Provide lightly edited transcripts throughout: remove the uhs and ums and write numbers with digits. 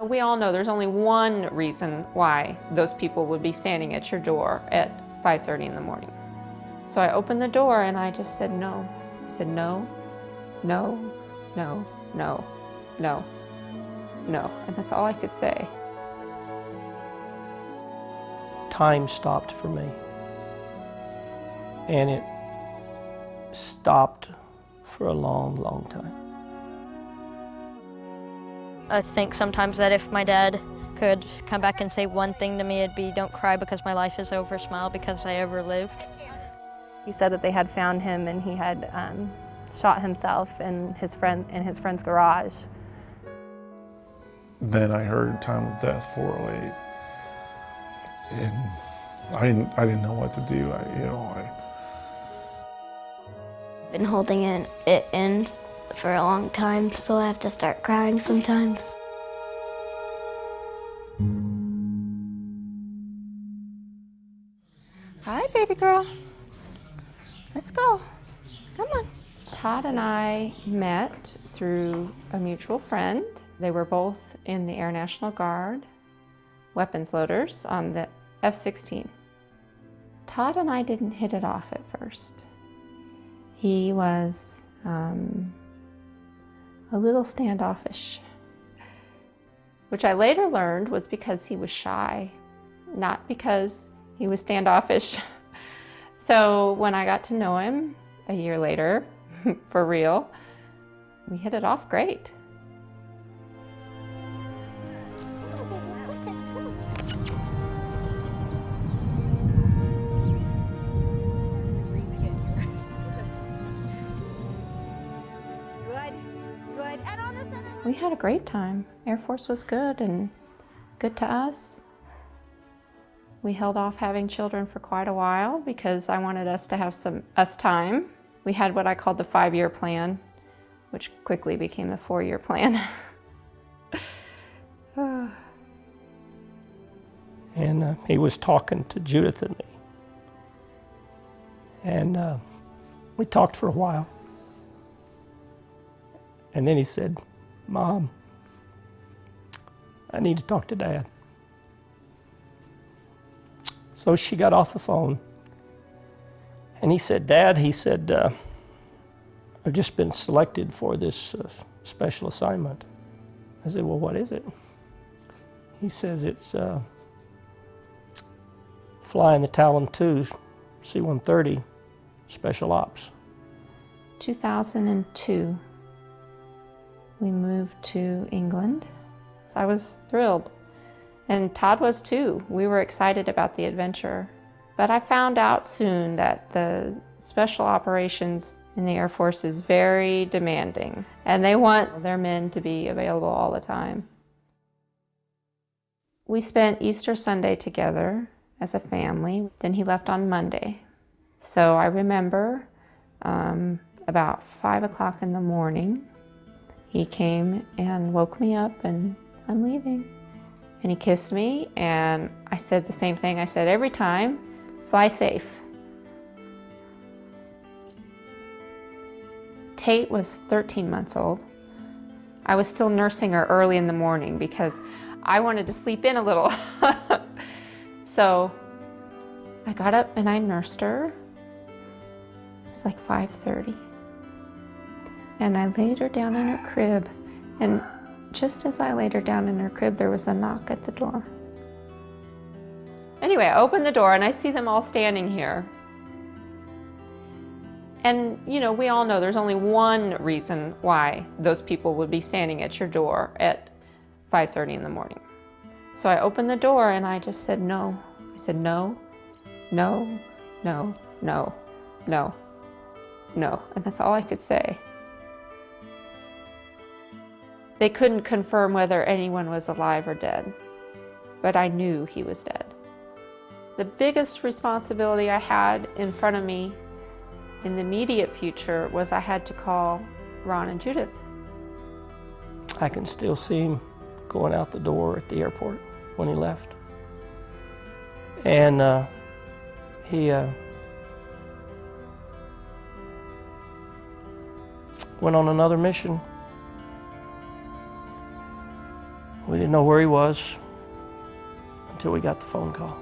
We all know there's only one reason why those people would be standing at your door at 5:30 in the morning. So I opened the door and I just said no. I said no, no, no, no, no, no. And that's all I could say. Time stopped for me. And it stopped for a long, long time. I think sometimes that if my dad could come back and say one thing to me, it'd be, don't cry because my life is over, smile because I overlived. He said that they had found him and he had shot himself in his friend's garage. Then I heard time of death 408, and I didn't know what to do. Been holding it in for a long time, so I have to start crying sometimes. Hi, baby girl. Let's go. Come on. Todd and I met through a mutual friend. They were both in the Air National Guard, weapons loaders on the F-16. Todd and I didn't hit it off at first. He was a little standoffish, which I later learned was because he was shy, not because he was standoffish. So when I got to know him a year later, for real, we hit it off great. We had a great time. Air Force was good and good to us. We held off having children for quite a while because I wanted us to have some time. We had what I called the 5-year plan, which quickly became the 4-year plan. And he was talking to Judith and me. And we talked for a while. And then he said, "Mom, I need to talk to Dad." So she got off the phone. And he said, "Dad," he said, "I've just been selected for this special assignment." I said, "Well, what is it?" He says, "It's flying the Talon II C-130 Special Ops." 2002, we moved to England. So I was thrilled. And Todd was too. We were excited about the adventure. But I found out soon that the special operations in the Air Force is very demanding, and they want their men to be available all the time. We spent Easter Sunday together as a family. Then he left on Monday. So I remember about 5 o'clock in the morning, he came and woke me up and I'm leaving. And he kissed me and I said the same thing I said every time, fly safe. Tate was 13 months old. I was still nursing her early in the morning because I wanted to sleep in a little. So I got up and I nursed her. It was like 5:30. And I laid her down in her crib. And just as I laid her down in her crib, there was a knock at the door. Anyway, I opened the door and I see them all standing here. And, you know, we all know there's only one reason why those people would be standing at your door at 5:30 in the morning. So I opened the door and I just said no. I said no, no, no, no, no, no. And that's all I could say. They couldn't confirm whether anyone was alive or dead, but I knew he was dead. The biggest responsibility I had in front of me in the immediate future was I had to call Ron and Judith. I can still see him going out the door at the airport when he left. And he went on another mission We didn't know where he was until we got the phone call.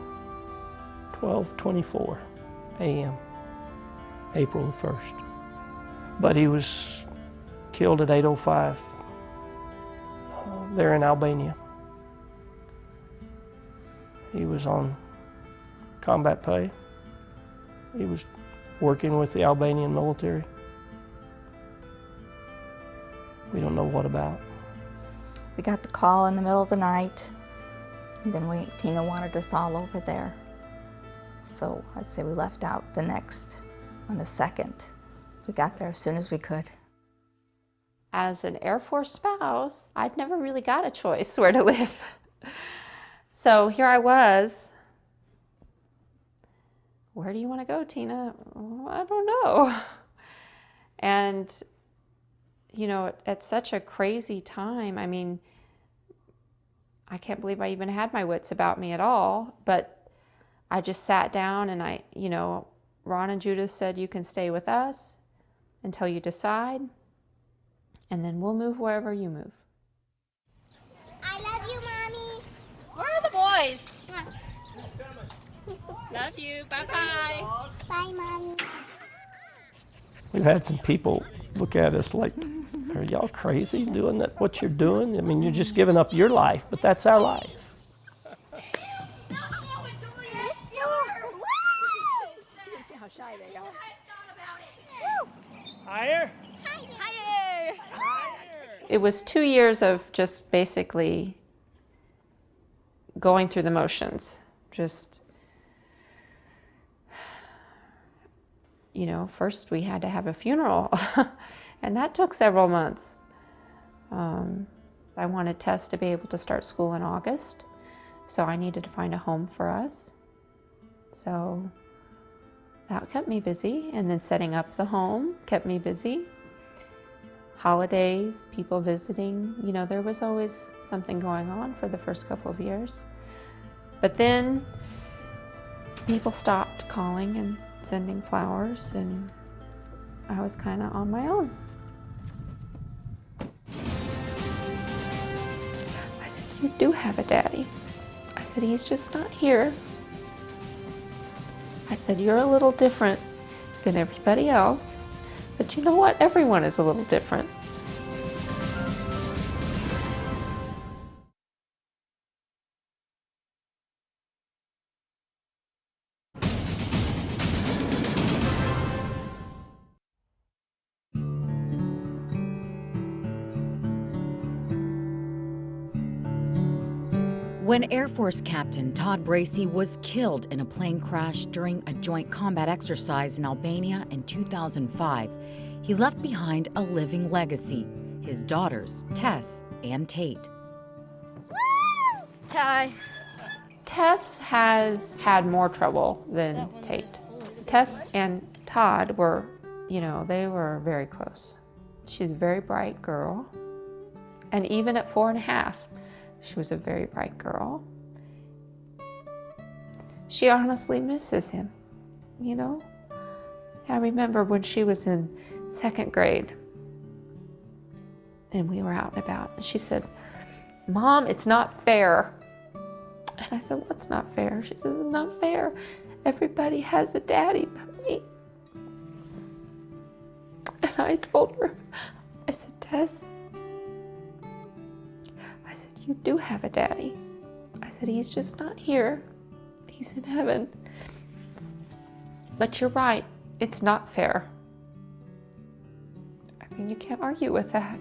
12:24 a.m., April the 1st. But he was killed at 8:05 there in Albania. He was on combat pay. He was working with the Albanian military. We don't know what about. We got the call in the middle of the night, and then Tina wanted us all over there. So I'd say we left out on the 2nd. We got there as soon as we could. As an Air Force spouse, I'd never really got a choice where to live. So here I was. Where do you want to go, Tina? Oh, I don't know. And, you know, at such a crazy time, I mean, I can't believe I even had my wits about me at all, but I just sat down and Ron and Judith said, you can stay with us until you decide, and then we'll move wherever you move. I love you, Mommy. Where are the boys? Love you. Bye-bye. Bye, Mommy. We've had some people look at us like, are y'all crazy doing that, what you're doing? I mean, you're just giving up your life, but that's our life. Shy they are. Higher? Higher. It was 2 years of just basically going through the motions. Just, first we had to have a funeral, and that took several months. I wanted Tess to be able to start school in August, so I needed to find a home for us. So that kept me busy, and then setting up the home kept me busy. Holidays, people visiting, there was always something going on for the first couple of years. But then people stopped calling and sending flowers, and I was kind of on my own. I said, you do have a daddy. I said, he's just not here. I said, you're a little different than everybody else, but you know what? Everyone is a little different. When Air Force Captain Todd Bracey was killed in a plane crash during a joint combat exercise in Albania in 2005, he left behind a living legacy, his daughters, Tess and Tate. Ty. Tess has had more trouble than Tate. Tess and Todd were, they were very close. She's a very bright girl, and even at 4.5, she was a very bright girl. She honestly misses him, I remember when she was in 2nd grade and we were out and about, and she said, Mom, it's not fair. And I said, what's not fair? She said, it's not fair. Everybody has a daddy but me. And I told her, I said, Tess, I said, you do have a daddy. I said, he's just not here. He's in heaven. But you're right, it's not fair. I mean, you can't argue with that.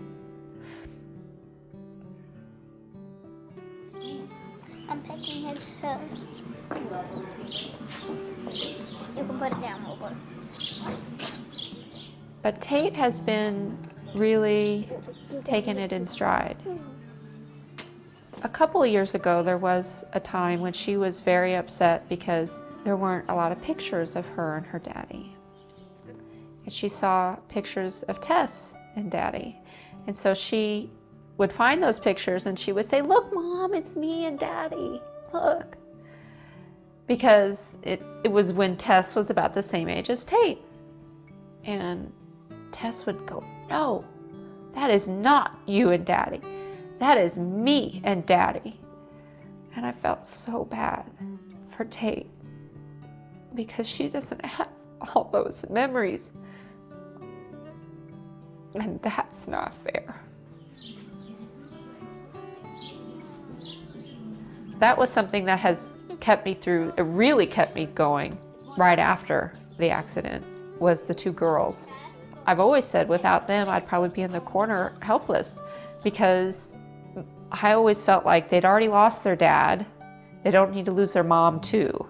I'm picking his hooves. You can put it down over. But Tate has been really taking it in stride. A couple of years ago, there was a time when she was very upset because there weren't a lot of pictures of her and her daddy. And she saw pictures of Tess and Daddy. And so she would find those pictures and she would say, look, Mom, it's me and Daddy, look. Because it was when Tess was about the same age as Tate. And Tess would go, no, that is not you and Daddy. that is me and Daddy. And I felt so bad for Tate because she doesn't have all those memories. And that's not fair. That was something that has kept me through, it really kept me going right after the accident, was the two girls. I've always said without them, I'd probably be in the corner helpless because I always felt like they'd already lost their dad. They don't need to lose their mom too.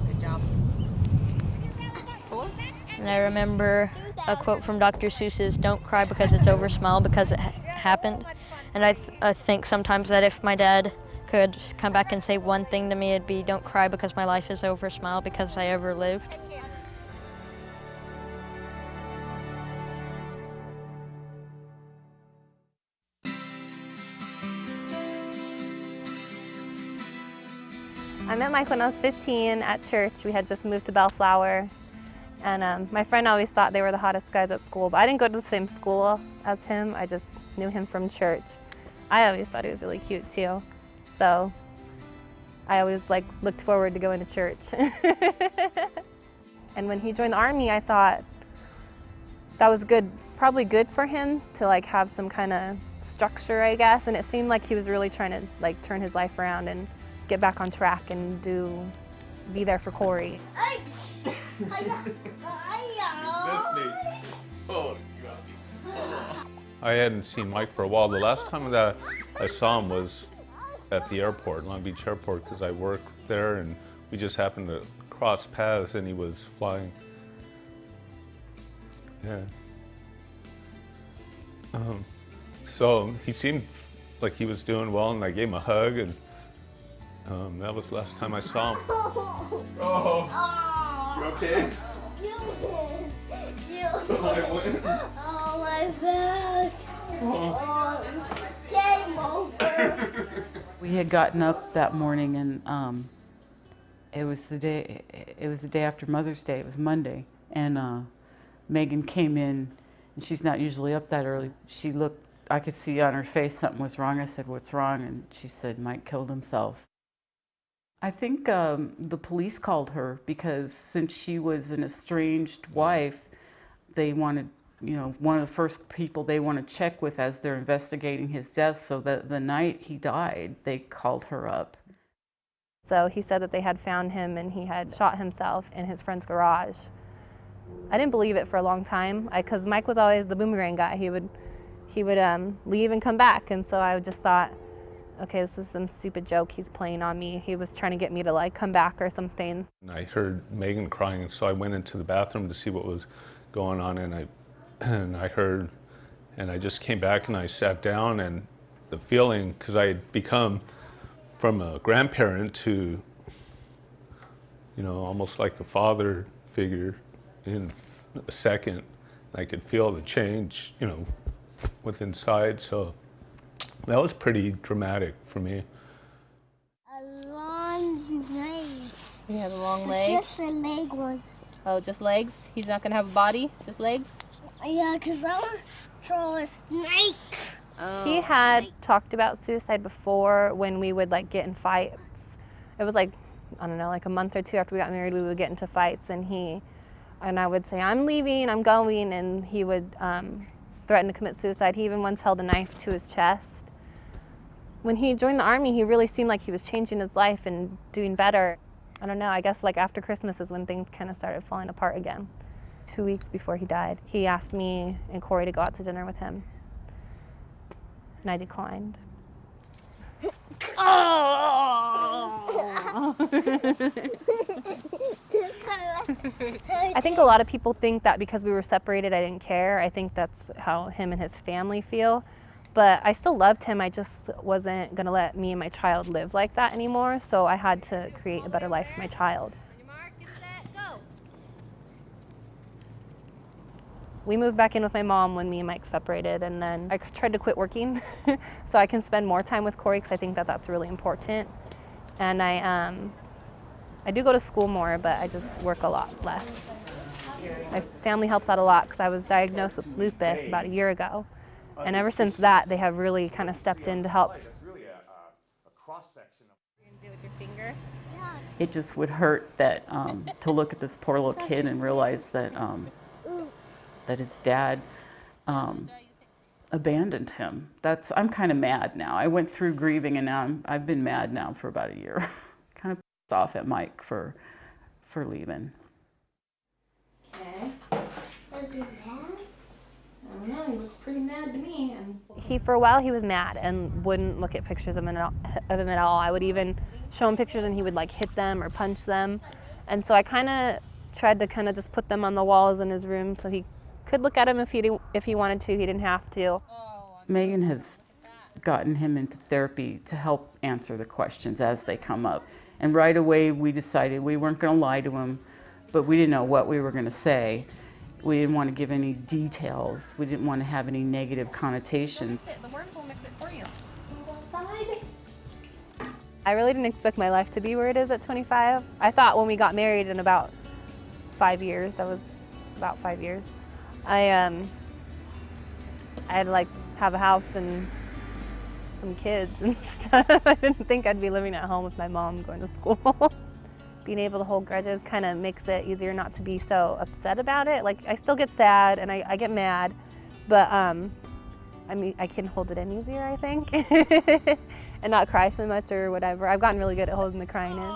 Good job. And I remember a quote from Dr. Seuss's, "Don't cry because it's over, smile because it happened." And I think sometimes that if my dad could come back and say one thing to me, it'd be, "Don't cry because my life is over, smile because I ever lived." I met Mike when I was 15 at church. We had just moved to Bellflower. And my friend always thought they were the hottest guys at school, but I didn't go to the same school as him. I just knew him from church. I always thought he was really cute too. So I always looked forward to going to church. And when he joined the Army, I thought that was good, probably good for him to have some kind of structure, I guess. And it seemed like he was really trying to turn his life around and get back on track and be there for Corey. Miss me. Oh, I hadn't seen Mike for a while. The last time that I saw him was at the airport, Long Beach Airport, because I work there, and we just happened to cross paths, and he was flying. Yeah. So he seemed like he was doing well, and I gave him a hug, and that was the last time I saw him. Oh, You okay? Oh, my back. Oh, game over. We had gotten up that morning, and it was the day after Mother's Day. It was Monday, and Megan came in, and she's not usually up that early. She looked. I could see on her face something was wrong. I said, "What's wrong?" And she said, "Mike killed himself." I think the police called her because since she was an estranged wife, they wanted, one of the first people they want to check with as they're investigating his death. So that the night he died, they called her up. So he said that they had found him and he had shot himself in his friend's garage. I didn't believe it for a long time because Mike was always the boomerang guy. He would leave and come back, and so I just thought, okay, this is some stupid joke he's playing on me. He was trying to get me to come back or something. I heard Megan crying, so I went into the bathroom to see what was going on, and I heard, and I just came back and I sat down, and the feeling, because I had become from a grandparent to, almost like a father figure in a second. I could feel the change, with inside, so that was pretty dramatic for me. A long leg. He had a long leg? Just a leg one. Oh, just legs? He's not going to have a body? Just legs? Yeah, because I want to draw a snake. Oh, he had talked about suicide before when we would get in fights. It was I don't know, a month or two after we got married, we would get into fights, and I would say, "I'm leaving, I'm going," and he would threaten to commit suicide. He even once held a knife to his chest. When he joined the Army, he really seemed like he was changing his life and doing better. I don't know, I guess after Christmas is when things kind of started falling apart again. 2 weeks before he died, he asked me and Corey to go out to dinner with him, and I declined. I think a lot of people think that because we were separated, I didn't care. I think that's how him and his family feel. But I still loved him. I just wasn't going to let me and my child live like that anymore. So I had to create a better life for my child. We moved back in with my mom when me and Mike separated, and then I tried to quit working so I can spend more time with Corey, because I think that that's really important. And I do go to school more, but I just work a lot less. My family helps out a lot because I was diagnosed with lupus about a year ago. And ever since that, they have really kind of stepped in to help. It just would hurt that to look at this poor little kid and realize that that his dad abandoned him. I'm kind of mad now. I went through grieving, and now I've been mad now for about a year. Kind of pissed off at Mike for leaving. Okay. Was he mad? I don't know, he looks pretty mad to me. For a while he was mad and wouldn't look at pictures of him at all. I would even show him pictures and he would like hit them or punch them. And so I kind of tried to just put them on the walls in his room so he could look at them if he wanted to. He didn't have to. Megan has gotten him into therapy to help answer the questions as they come up. And right away we decided we weren't going to lie to him, but we didn't know what we were going to say. We didn't want to give any details. We didn't want to have any negative connotation. The worms will mix it for you. I really didn't expect my life to be where it is at 25. I thought when we got married in about 5 years, that was about 5 years, I'd like have a house and some kids and stuff. I didn't think I'd be living at home with my mom going to school. Being able to hold grudges kind of makes it easier not to be so upset about it. Like, I still get sad and I get mad, but I mean, I can hold it in easier, I think, and not cry so much or whatever. I've gotten really good at holding the crying in.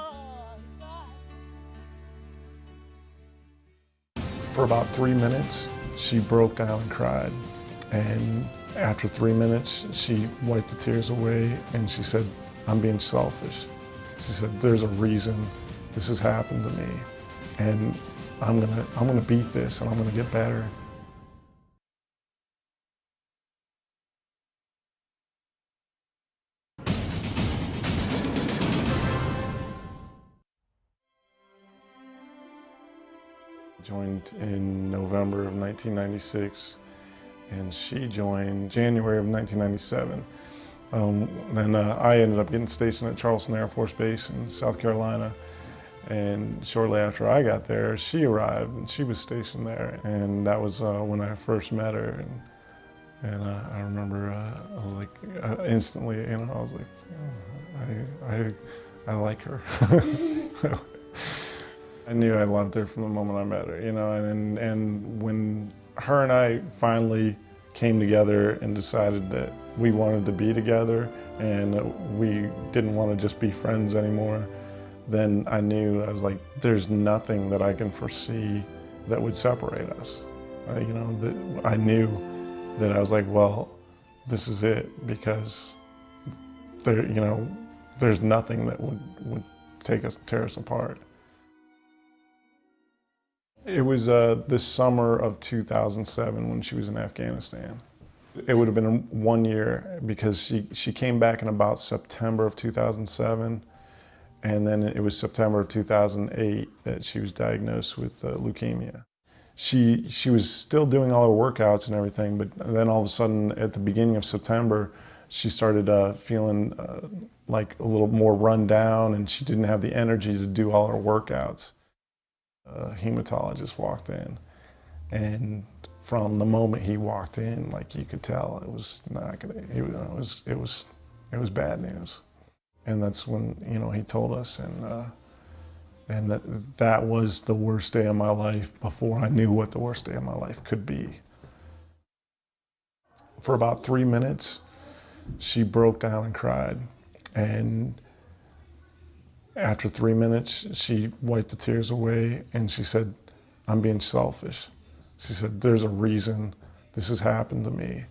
For about 3 minutes, she broke down and cried. And after 3 minutes, she wiped the tears away and she said, "I'm being selfish." She said, "There's a reason this has happened to me, and I'm gonna beat this and I'm gonna get better." Joined in November of 1996, and she joined January of 1997. Then I ended up getting stationed at Charleston Air Force Base in South Carolina. And shortly after I got there, she arrived and she was stationed there. And that was when I first met her. And I remember I was like, instantly, I was like, oh, I like her. I knew I loved her from the moment I met her, and when her and I finally came together and decided that we wanted to be together and we didn't want to just be friends anymore, then I knew, I was like, there's nothing that I can foresee that would separate us. I knew that I was like, well, this is it, because there's nothing that would tear us apart. It was the summer of 2007 when she was in Afghanistan. It would have been 1 year because she came back in about September of 2007. And then it was September of 2008 that she was diagnosed with leukemia. She was still doing all her workouts and everything, but then all of a sudden at the beginning of September, she started feeling like a little more run down, and she didn't have the energy to do all her workouts. A hematologist walked in, and from the moment he walked in, like, you could tell it was not gonna, it was bad news. And that's when, he told us, and that was the worst day of my life before I knew what the worst day of my life could be. For about 3 minutes, she broke down and cried. And after 3 minutes, she wiped the tears away and she said, "I'm being selfish." She said, "There's a reason this has happened to me,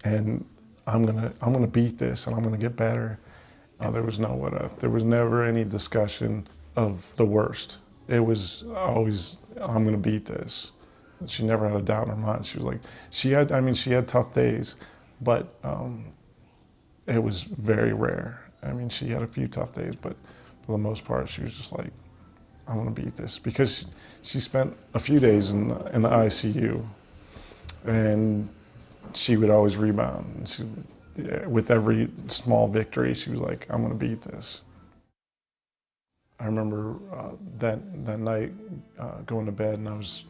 and I'm gonna beat this and I'm gonna get better." There was no what if. There was never any discussion of the worst. It was always, "I'm gonna beat this." She never had a doubt in her mind. She was like, she had tough days, but it was very rare. She had a few tough days, but for the most part, she was just like, "I'm gonna beat this," because she spent a few days in the ICU, and she would always rebound. With every small victory, she was like, "I'm gonna beat this." I remember that night going to bed, and I was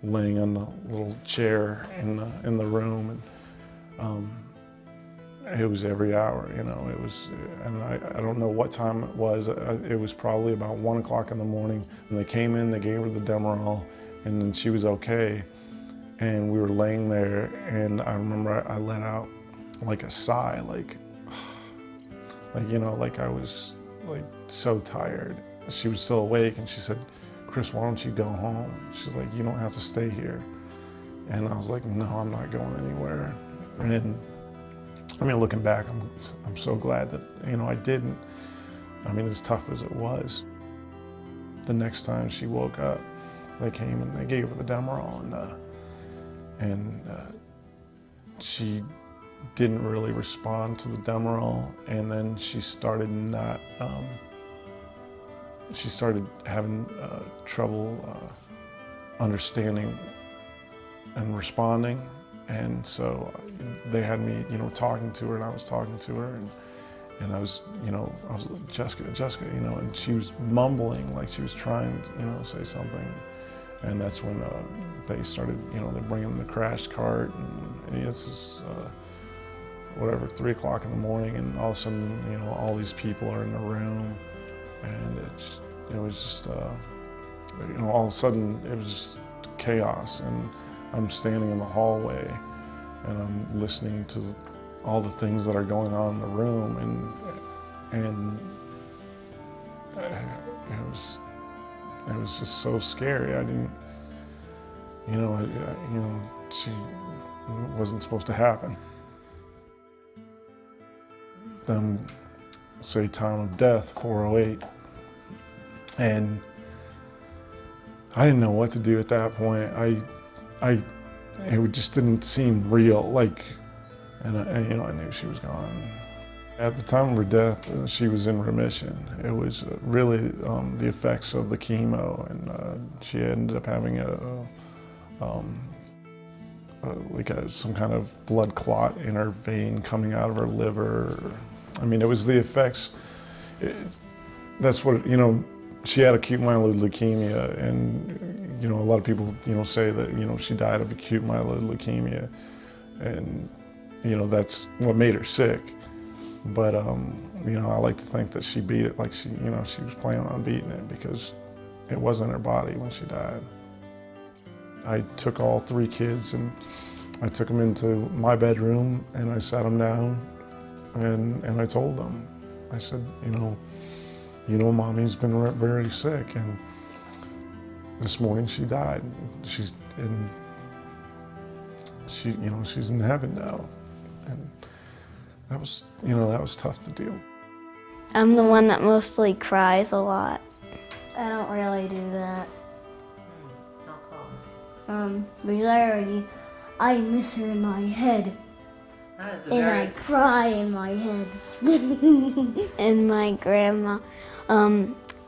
laying on the little chair in the room, and it was every hour, you know. It was, and I don't know what time it was. It was probably about 1 o'clock in the morning. And they came in, they gave her the Demerol, and then she was okay. And we were laying there, and I remember I let out like a sigh, like you know, like I was like so tired. She was still awake, and she said, "Chris, why don't you go home?" She's like, "You don't have to stay here." And I was like, "No, I'm not going anywhere." And I mean, looking back, I'm so glad that, you know, I didn't. I mean, as tough as it was. The next time she woke up, they came and they gave her the Demerol, and she didn't really respond to the Demerol, and then she started she started having trouble understanding and responding. And so they had me, you know, talking to her, and I was talking to her, and I was, you know, I was like, Jessica, you know, and she was mumbling like she was trying to, you know, say something. And that's when they started, you know, they bring in the crash cart, and this is, whatever, 3 o'clock in the morning, and all of a sudden, you know, all these people are in the room, and it was just, you know, all of a sudden it was just chaos, and I'm standing in the hallway, and I'm listening to all the things that are going on in the room, and it was just so scary. I didn't, you know, she wasn't supposed to happen. Them say time of death, 4:08, and I didn't know what to do at that point. It just didn't seem real, like, and you know, I knew she was gone. At the time of her death, she was in remission. It was really the effects of the chemo, and she ended up having some kind of blood clot in her vein coming out of her liver. I mean, it was the effects. That's what, you know, she had acute myeloid leukemia, and, you know, a lot of people, you know, say that, you know, she died of acute myeloid leukemia, and, you know, that's what made her sick. But, you know, I like to think that she beat it like she, you know, she was planning on beating it, because it was in her body when she died. I took all 3 kids, and I took them into my bedroom, and I sat them down, and I told them, I said, you know, Mommy's been very sick, and this morning she died. She's in heaven now, and that was, you know, that was tough to do. I'm the one that mostly cries a lot. I don't really do that. Because I miss her in my head. And I cry in my head. And my grandma,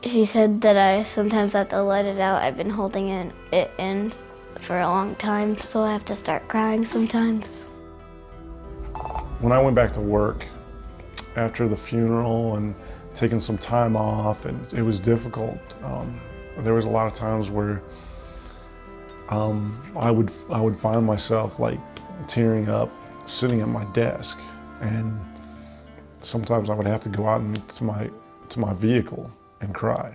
she said that I sometimes have to let it out. I've been holding it in for a long time, so I have to start crying sometimes. When I went back to work after the funeral and taking some time off, and it was difficult. There was a lot of times where I would find myself like tearing up, sitting at my desk, and sometimes I would have to go out to my vehicle and cry.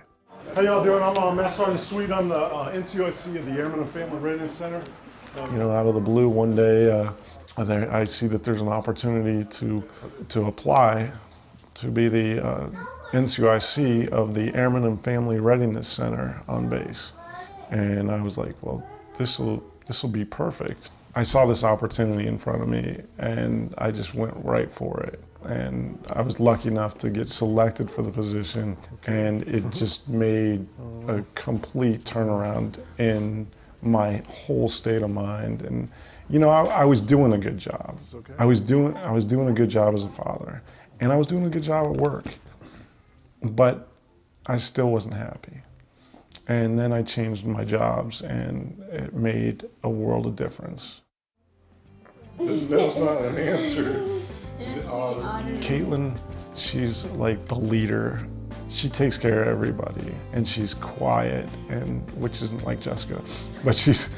How y'all doing? I'm Master Sergeant Sweet. I'm the NCOIC of the Airmen and Family Readiness Center. You know, out of the blue, one day I see that there's an opportunity to apply to be the NCOIC of the Airmen and Family Readiness Center on base, and I was like, well, this will be perfect. I saw this opportunity in front of me, and I just went right for it. And I was lucky enough to get selected for the position, and it just made a complete turnaround in my whole state of mind. And you know, I was doing a good job. I was doing a good job as a father, and I was doing a good job at work, but I still wasn't happy. And then I changed my jobs, and it made a world of difference. That's not an answer. Caitlin, she's like the leader she takes care of everybody, and she's quiet, and which isn't like Jessica, but she's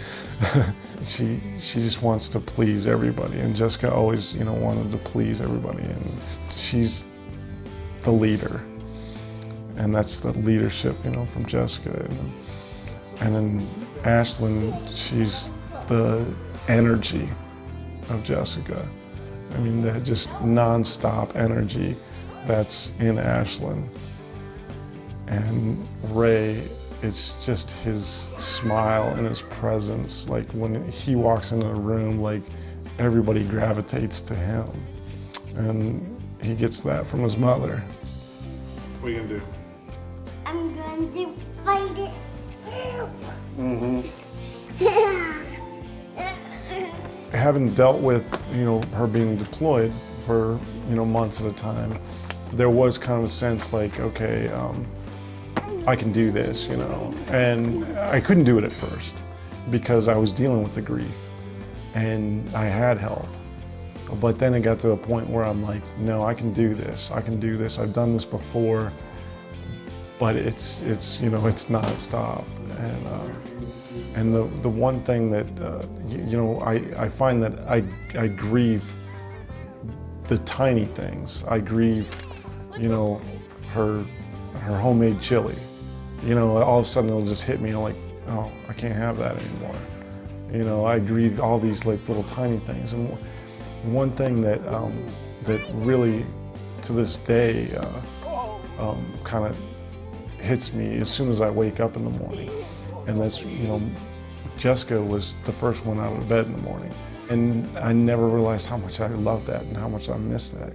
she just wants to please everybody, and Jessica always, you know, wanted to please everybody, and she's the leader, and that's the leadership, you know, from Jessica, and then Ashlyn, she's the energy of Jessica. I mean, the just non-stop energy that's in Ashlyn. And Ray, it's just his smile and his presence. Like when he walks into a room, like everybody gravitates to him. And he gets that from his mother. What are you gonna do? I'm going to fight it. Having dealt with, you know, her being deployed for, you know, months at a time, there was kind of a sense like, okay, I can do this, you know. And I couldn't do it at first because I was dealing with the grief and I had help. But then it got to a point where I'm like, no, I can do this. I can do this. I've done this before, but it's you know, it's nonstop. And the one thing that, you know, I find that I grieve the tiny things. I grieve, you know, her homemade chili. You know, all of a sudden it'll just hit me, I'm like, oh, I can't have that anymore. You know, I grieve all these like little tiny things. And one thing that that really, to this day, kind of hits me as soon as I wake up in the morning. And that's, you know, Jessica was the first one out of bed in the morning. And I never realized how much I loved that and how much I missed that.